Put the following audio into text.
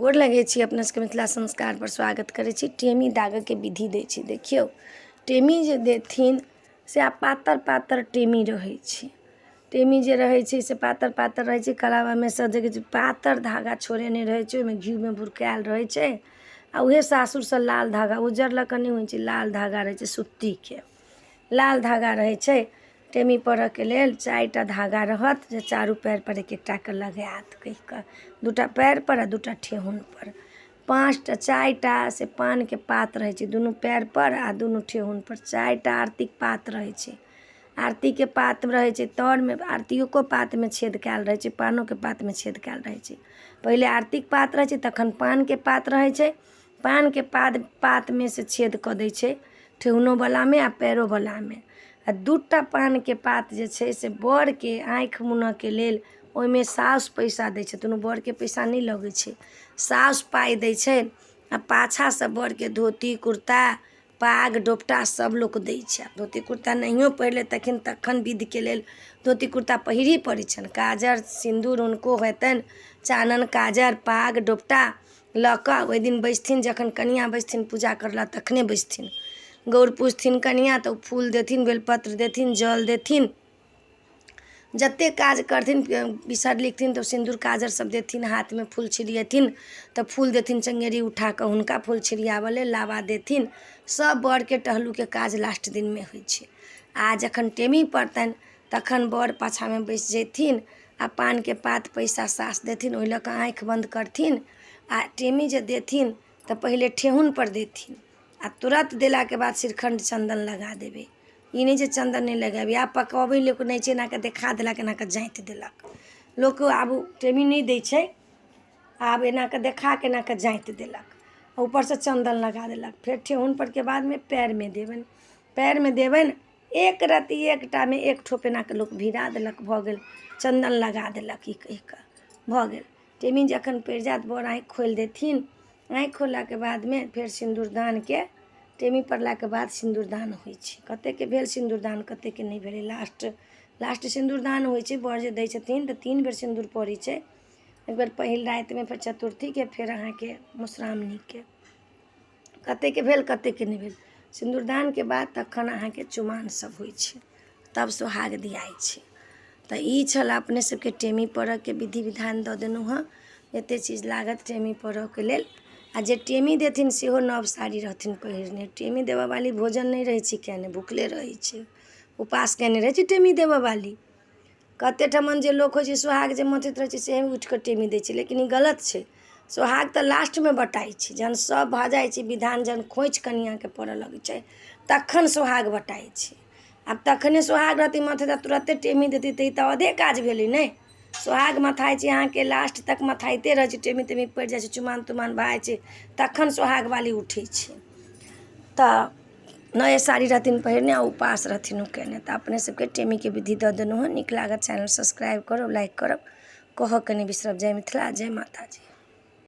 गोर लगे छी अपना सबके मिथिला संस्कार पर स्वागत करे छी। टेमी दागे के विधि दे छी। देखियो टेमी जे देथिन से आ पातर पातर टेमी रहे छी। टेमी जे रहे छी से पातर पातर रहे छी। कलावा में से देखे पातर धागा छोड़े नहीं रहे छी। ओमे घी में भुरकायल रहे छी। आ उहे सासुर से लाल धागा उजर लक नहीं होइ छै। लाल धागा रहे छै सुत्ती के। लाल धागा रहे छै। टेमी पड़े के लेल 4टा धागा रहत जे चारू पैर पर एक एकटा के लगात कह के 2टा पैर पर आ 2टा ठेहुन पर 5टा 4टा से पान के पात रहे छै दुनू पैर पर आ दुनू ठेहुन पर 4टा आरती के पात रहे छै। आरती के पात रहे छै तर में आरतियों को पात में छेद कैल रहे छै पानो के पात में छेद कैल रहे छै। पहले आरती के पात रहे छै तखन पान के पात रहे छै। पान के पात में से छेद क दै छै ठेहुनो वाला में आ पैरो वाला में। आ 2टा पान के पात जे छै से बर के आँख मुनऽ के लेल ओइमे साउस पैसा दै छै। दुनू बर के पैसा नहीं लगे छै। साउस पाई दै छै आ पाछा से बर के धोती कुर्ता पाग डोपटा सब लोग दै छै। धोती कुर्ता नहियो पहिरले तखन विधि के लेल धोती कुर्ता पहिरी पड़ै छन। काजर सिंदूर उनको हेतन चानन काजर पाग डोपटा लऽ कऽ ओइ दिन बैसथिन। जखन कनिया बैसथिन पूजा करला तखने बैसथिन। गौर पूजथिन कनिया तो फूल देथिन बेलपत्र देथिन जल देथिन। जते काज करथिन बिसर लिखथिन तो सिंदूर काजर सब देथिन। हाथ में फूल छिड़ियथिन तो फूल देथिन चंगेरी उठा के हुनका फूल छिड़ियावले लावा देथिन। सब बर के टहलू के काज लास्ट दिन में होइ छै। आ जखन टेमी पड़तन तखन बर पाछा में बैस जेथिन आ पान के पात पैसा सास देथिन। ओइ लक आँख बंद करथिन आ टेमी जे देथिन तो पहले ठेहुन पर देथिन आ तुरंत देला के बाद श्रीखंड चंदन लगा देबे। ई नहीं जे चंदन नहीं लगाबी आप पकबे लोग नहीं छै ना के देखा देलक ना के जाइत देलक। लोग आब टेमी नहीं दै छै आब एना के देखा के ना के जाइत देलक ऊपर से चंदन लगा देलक। फिर ठेहुन पर के बाद में पैर में देबन। पैर में देबन एक रत्ती एकटा में एक ठोप एना के लोग भिरा देलक भ गेल चंदन लगा देलक ई कह के भ गेल। टेमी जखन पड़ जात बर आँख खोल देथिन। आँख खोला के बाद में फिर सिंदूरदान के टेमी पड़ला के बाद सिंदूरदान होइ छै। कते के भेल सिंदूरदान कते के नहीं भेले लास्ट सिंदूरदान होइ छै। बर जे दै छथिन तो 3 बेर सिंदूर पड़ै छै। एक बेर पहिल रात में फिर चतुर्थी के फिर अहाँ के मधुश्रावणी के कते के भेल कते के नहीं भेल। सिंदूरदान के बाद तखन अहाँ के चुमान सब होइ छै तब सोहाग दियाई छै। तो ई छल अपने सबके टेमी पड़े के विधि विधान द देनु हँ। एते चीज लागत टेमी पड़े के लेल। आ जे टेमी देथिन सेहो नव साड़ी रहथिन पहिरने। टेमी देबऽ वाली भोजन नहीं रहे छी केने भूखले रहे छी उपास केने रहे छी टेमी देबऽ वाली। कते ठमन जे लोग होइ छै सोहाग जे मथैत रहे छै से उठ के टेमी दै छै लेकिन ई गलत छै। सोहाग तो लास्ट में बटाई छै जहन सब भ जाय छै विधान जहन खोइच कनिया के पड़े लगे छै तखन सोहाग बटाई छै। आब तखने सोहाग रहती मथे त तुरंते टेमी देती त ई त आधे काज भेलै नहीं। सोहाग मथाई छै अहाँ के लास्ट तक मथाइते रहे छै टेमी तेमी पड़ जाय छै चुमान तुमान भए छै तखन सोहाग वाली उठे छै। तो नए साड़ी रहथिन पहिरने उपास रहथिन केने। तो अपने सबके टेमी के विधि द देनु हँ। नीक लागत चैनल सब्सक्राइब करब लाइक करब कहऽ के नहीं बिसरब। जय मिथिला जय माता जी।